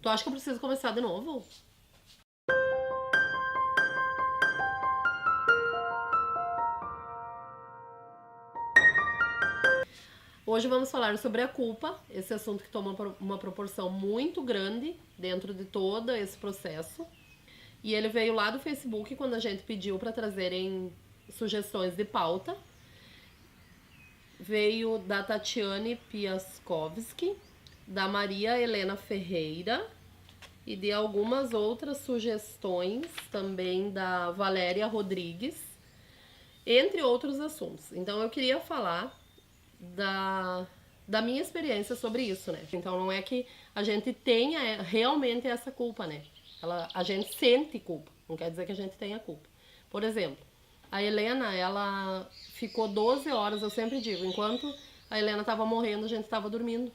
Tu acha que eu preciso começar de novo? Hoje vamos falar sobre a culpa, esse assunto que toma uma proporção muito grande dentro de todo esse processo. E ele veio lá do Facebook quando a gente pediu para trazerem sugestões de pauta. Veio da Tatiane Piaskowski, da Maria Helena Ferreira e de algumas outras sugestões também da Valéria Rodrigues, entre outros assuntos. Então eu queria falar da minha experiência sobre isso, né? Então não é que a gente tenha realmente essa culpa, né? A gente sente culpa, não quer dizer que a gente tenha culpa. Por exemplo, a Helena, ela ficou 12 horas, eu sempre digo, enquanto a Helena estava morrendo, a gente estava dormindo.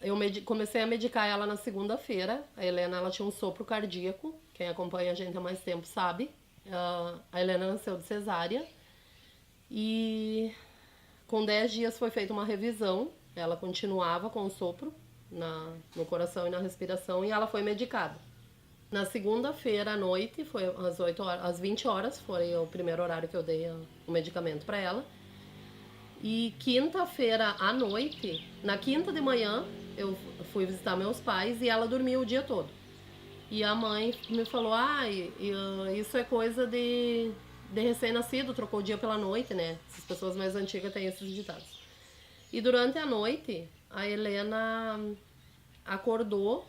Eu comecei a medicar ela na segunda-feira. A Helena, ela tinha um sopro cardíaco, quem acompanha a gente há mais tempo sabe. A Helena nasceu de cesárea e com 10 dias foi feita uma revisão. Ela continuava com o sopro no coração e na respiração e ela foi medicada. Na segunda-feira à noite, foi às 8 horas, às 20 horas, foi o primeiro horário que eu dei o medicamento para ela. E quinta-feira à noite, na quinta de manhã, eu fui visitar meus pais e ela dormiu o dia todo. E a mãe me falou, isso é coisa de recém-nascido, trocou o dia pela noite, né? As pessoas mais antigas têm esses ditados. E durante a noite, a Helena acordou,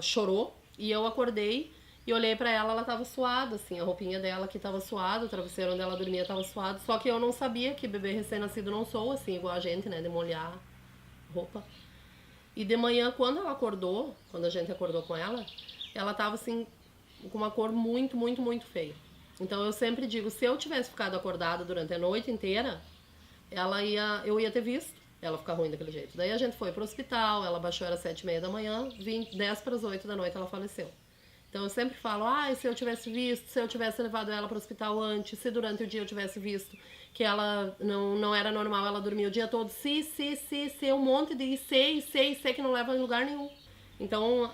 chorou, e eu acordei e olhei pra ela, ela tava suada, assim, a roupinha dela que tava suada, o travesseiro onde ela dormia tava suado, só que eu não sabia que bebê recém-nascido não sou assim, igual a gente, né, de molhar roupa. E de manhã, quando ela acordou, quando a gente acordou com ela tava assim, com uma cor muito, muito, muito feia. Então eu sempre digo, se eu tivesse ficado acordada durante a noite inteira, eu ia ter visto ela ficar ruim daquele jeito. Daí a gente foi pro hospital, ela baixou, era 7h30 da manhã, 10 para as 8 da noite ela faleceu. Então eu sempre falo, se eu tivesse visto, se eu tivesse levado ela pro hospital antes, se durante o dia eu tivesse visto que ela não era normal, ela dormia o dia todo, se, um monte de sei que não leva em lugar nenhum. Então,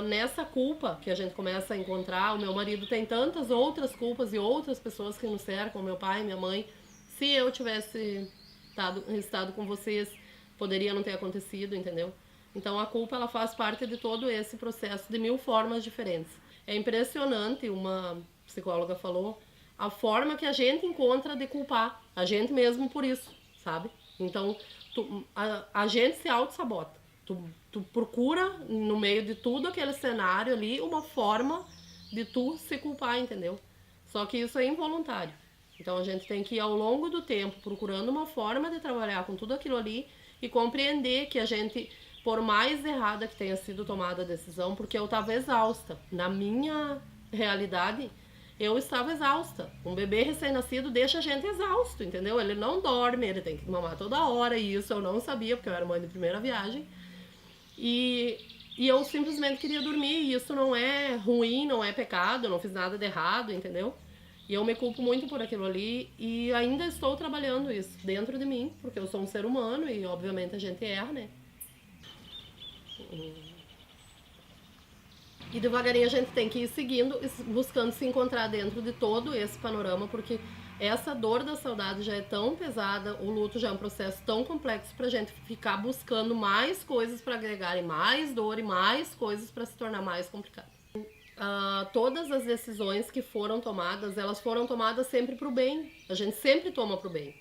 nessa culpa que a gente começa a encontrar, o meu marido tem tantas outras culpas e outras pessoas que nos cercam, meu pai, minha mãe. Se eu tivesse estado com vocês, poderia não ter acontecido, entendeu? Então a culpa, ela faz parte de todo esse processo de 1000 formas diferentes. É impressionante, uma psicóloga falou, a forma que a gente encontra de culpar a gente mesmo por isso, sabe? Então a gente se auto-sabota. Tu procura no meio de tudo aquele cenário ali uma forma de tu se culpar, entendeu? Só que isso é involuntário. Então a gente tem que ir ao longo do tempo procurando uma forma de trabalhar com tudo aquilo ali e compreender que a gente, por mais errada que tenha sido tomada a decisão, porque eu estava exausta. Na minha realidade, eu estava exausta. Um bebê recém-nascido deixa a gente exausto, entendeu? Ele não dorme, ele tem que mamar toda hora, e isso eu não sabia, porque eu era mãe de primeira viagem. E eu simplesmente queria dormir, e isso não é ruim, não é pecado, eu não fiz nada de errado, entendeu? E eu me culpo muito por aquilo ali e ainda estou trabalhando isso dentro de mim, porque eu sou um ser humano e obviamente a gente erra, né? E devagarinho a gente tem que ir seguindo, buscando se encontrar dentro de todo esse panorama, porque essa dor da saudade já é tão pesada, o luto já é um processo tão complexo pra gente ficar buscando mais coisas pra agregar, e mais dor e mais coisas pra se tornar mais complicado. Todas as decisões que foram tomadas, elas foram tomadas sempre pro bem. A gente sempre toma pro bem,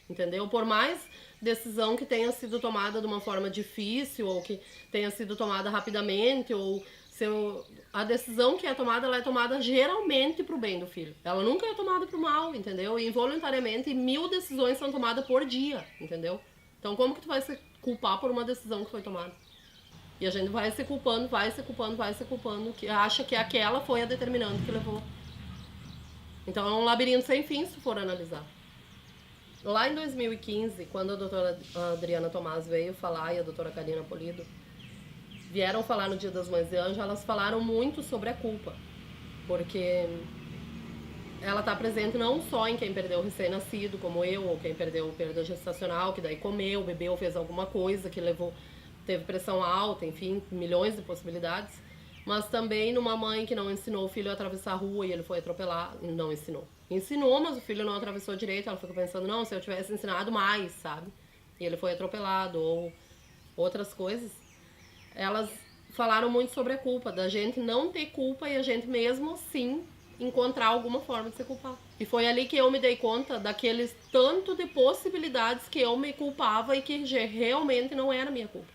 entendeu? Por mais decisão que tenha sido tomada de uma forma difícil, ou que tenha sido tomada rapidamente, ou a decisão que é tomada, ela é tomada geralmente pro bem do filho. Ela nunca é tomada pro mal, entendeu? E involuntariamente 1000 decisões são tomadas por dia, entendeu? Então como que tu vai se culpar por uma decisão que foi tomada? E a gente vai se culpando, que acha que aquela foi a determinante que levou. Então é um labirinto sem fim, se for analisar. Lá em 2015, quando a doutora Adriana Tomás veio falar e a doutora Karina Polido vieram falar no Dia das Mães de Anjo, elas falaram muito sobre a culpa. Porque ela está presente não só em quem perdeu o recém-nascido, como eu, ou quem perdeu perda gestacional, que daí comeu, bebeu, fez alguma coisa que levou teve pressão alta, enfim, milhões de possibilidades. Mas também numa mãe que não ensinou o filho a atravessar a rua e ele foi atropelar, não ensinou. Ensinou, mas o filho não atravessou direito, ela ficou pensando, não, se eu tivesse ensinado mais, sabe? E ele foi atropelado, ou outras coisas. Elas falaram muito sobre a culpa, da gente não ter culpa e a gente mesmo assim encontrar alguma forma de se culpar. E foi ali que eu me dei conta daqueles tanto de possibilidades que eu me culpava e que realmente não era minha culpa.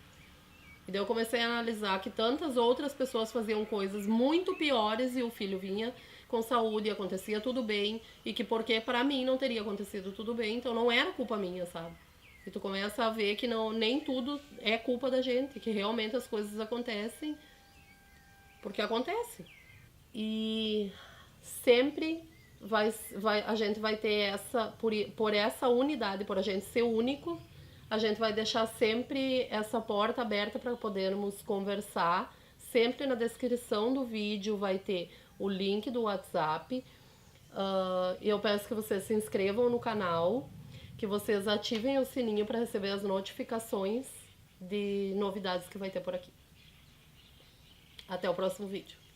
E daí eu comecei a analisar que tantas outras pessoas faziam coisas muito piores e o filho vinha com saúde e acontecia tudo bem. E que porque pra mim não teria acontecido tudo bem, então não era culpa minha, sabe? E tu começa a ver que não, nem tudo é culpa da gente, que realmente as coisas acontecem porque acontece. E sempre a gente vai ter essa, por essa unidade, por a gente ser único, a gente vai deixar sempre essa porta aberta para podermos conversar. Sempre na descrição do vídeo vai ter o link do WhatsApp. Eu peço que vocês se inscrevam no canal, que vocês ativem o sininho para receber as notificações de novidades que vai ter por aqui. Até o próximo vídeo.